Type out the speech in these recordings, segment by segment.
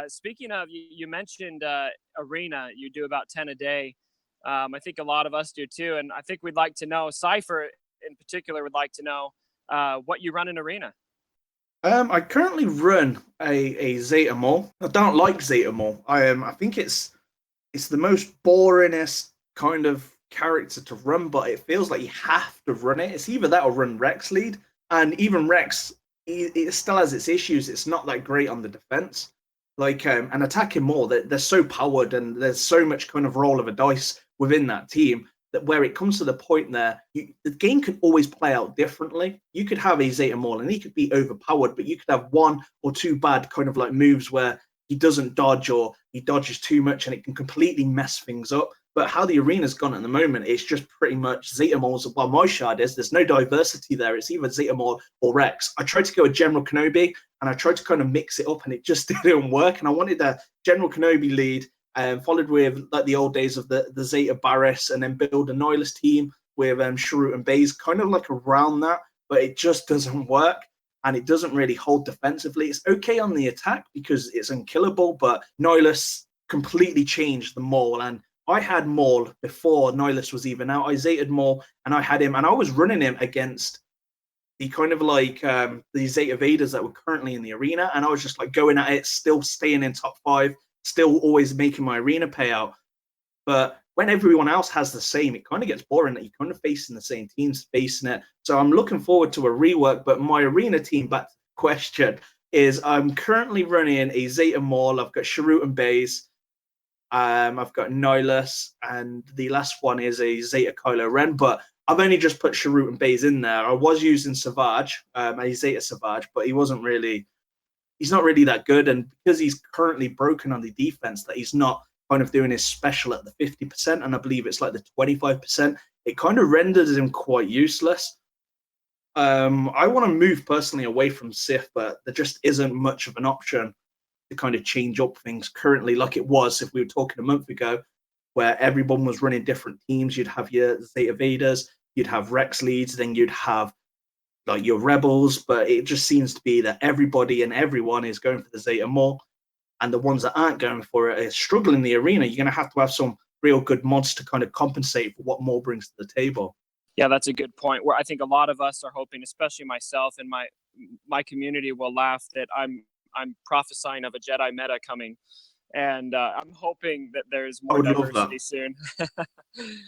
Speaking of, you mentioned arena. You do about 10 a day. I think a lot of us do too. And I think we'd like to know, Cypher in particular would like to know what you run in arena. I currently run a Zeta Maul. I don't like Zeta Maul. I think it's the most boringest kind of character to run, but it feels like you have to run it. It's either that or run Rex lead, and even Rex, it still has its issues. It's not that great on the defense. Like and attacking more, they're so powered, and there's so much kind of roll of a dice within that team that where it comes to the point there, the game could always play out differently. You could have a Zeta Maul and he could be overpowered, but you could have one or two bad kind of like moves where he doesn't dodge or he dodges too much and it can completely mess things up. But how the arena's gone at the moment, it's just pretty much Zeta Maul's. Well, my shard is there's no diversity there. It's either Zeta Maul or Rex. I tried to go a General Kenobi and I tried to kind of mix it up and it just didn't work. And I wanted a General Kenobi lead, followed with like the old days of the Zeta Barris, and then build a Nihilus team with Sharut and Baze, kind of like around that, but it just doesn't work. And it doesn't really hold defensively. It's okay on the attack because it's unkillable, but Nihilus completely changed the Maul. And I had Maul before Nihilus was even out. I Zetaed Maul and I had him, and I was running him against the kind of like the Zeta Vaders that were currently in the arena. And I was just like going at it, still staying in top 5, still always making my arena payout. But when everyone else has the same, it kind of gets boring that you're kind of facing the same teams facing it. So I'm looking forward to a rework. But my arena team, back to the question, is I'm currently running a Zeta Maul. I've got Sharut and Baze. I've got Nihilus, and the last one is a Zeta Kylo Ren. But I've only just put Sharut and Baze in there. I was using Savage, a Zeta Savage, but he's not really that good. And because he's currently broken on the defense, that he's not kind of doing his special at the 50%, and I believe it's like the 25%, it kind of renders him quite useless. I want to move personally away from Sith, but there just isn't much of an option to kind of change up things currently like it was if we were talking a month ago, where everyone was running different teams. You'd have your Zeta Vaders, you'd have Rex leads, then you'd have like your Rebels, but it just seems to be that everybody and everyone is going for the Zeta Maul. And the ones that aren't going for it are struggling in the arena. You're going to have some real good mods to kind of compensate for what Maul brings to the table. Yeah, that's a good point. Where I think a lot of us are hoping, especially myself and my community, will laugh that I'm prophesying of a Jedi meta coming, and I'm hoping that there's I more would love diversity that. soon. So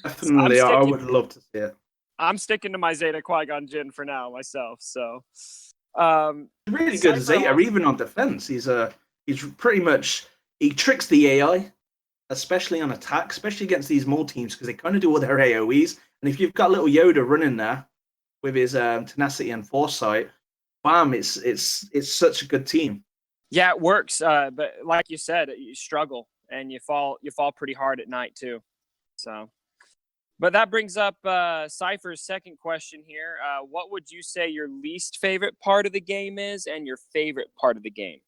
Definitely, I would love to see it. I'm sticking to my Zeta Qui-Gon Jinn for now myself. So, Really good Cypher Zeta, also, even on defense. He's pretty much, he tricks the AI, especially on attack, especially against these Maul teams because they kind of do all their AOE's. And if you've got little Yoda running there with his tenacity and foresight, bam, it's such a good team. yeah, it works. But like you said, you struggle and you fall pretty hard at night too. So, but that brings up Cypher's second question here. What would you say your least favorite part of the game is, and your favorite part of the game?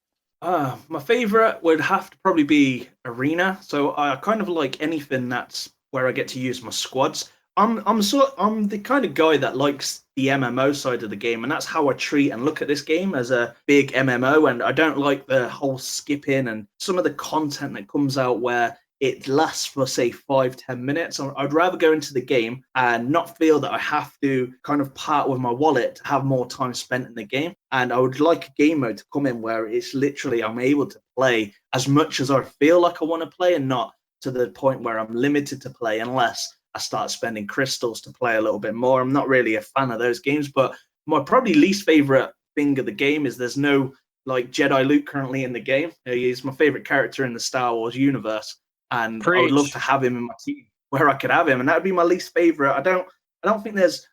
My favorite would have to probably be Arena. So I kind of like anything that's where I get to use my squads. I'm the kind of guy that likes the MMO side of the game, and that's how I treat and look at this game as a big MMO. And I don't like the whole skipping and some of the content that comes out where it lasts for say 5-10 minutes. I'd rather go into the game and not feel that I have to kind of part with my wallet to have more time spent in the game. And I would like a game mode to come in where it's literally I'm able to play as much as I feel like I want to play, and not to the point where I'm limited to play unless I start spending crystals to play a little bit more. I'm not really a fan of those games, but my probably least favorite thing of the game is there's no like Jedi Luke currently in the game. He's my favorite character in the Star Wars universe, and I would love to Preach. have him in my team where I could have him, and that would be my least favorite. I don't think there's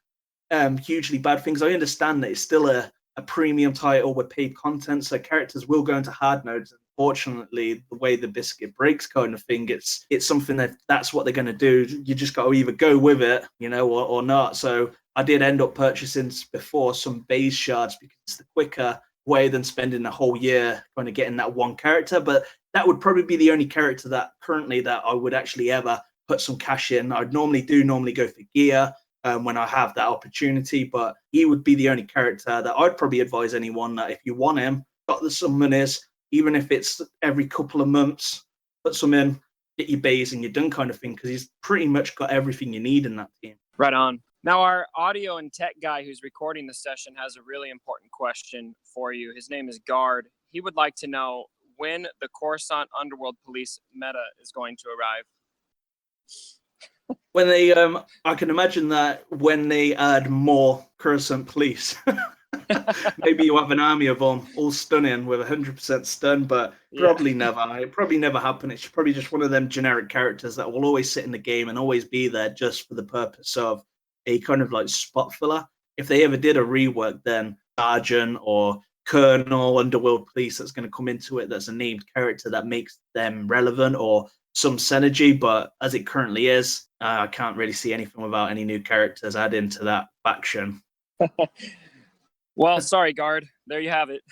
hugely bad things. I understand that it's still a premium title with paid content, so characters will go into hard modes. Unfortunately, the way the biscuit breaks kind of thing, it's something that's what they're going to do. You just got to either go with it, or not. So I did end up purchasing before some base shards because it's the quicker way than spending a whole year kind of getting that one character. But that would probably be the only character that currently that I would actually ever put some cash in. I'd normally go for gear when I have that opportunity, but he would be the only character that I'd probably advise anyone that if you want him, got the summoners, even if it's every couple of months, put some in, get your bays and you're done kind of thing, because he's pretty much got everything you need in that team. Right on. Now, our audio and tech guy who's recording the session has a really important question for you. His name is Guard. He would like to know when the Coruscant Underworld Police meta is going to arrive. When they, I can imagine that when they add more Coruscant Police, maybe you have an army of them all stunning with 100% stun, but probably never. It probably never happened. It's probably just one of them generic characters that will always sit in the game and always be there just for the purpose of a kind of like spot filler. If they ever did a rework, then Sergeant or Colonel, Underworld Police that's going to come into it that's a named character that makes them relevant, or some synergy. But as it currently is, I can't really see anything without any new characters added to that faction. Well, sorry, Guard. There you have it.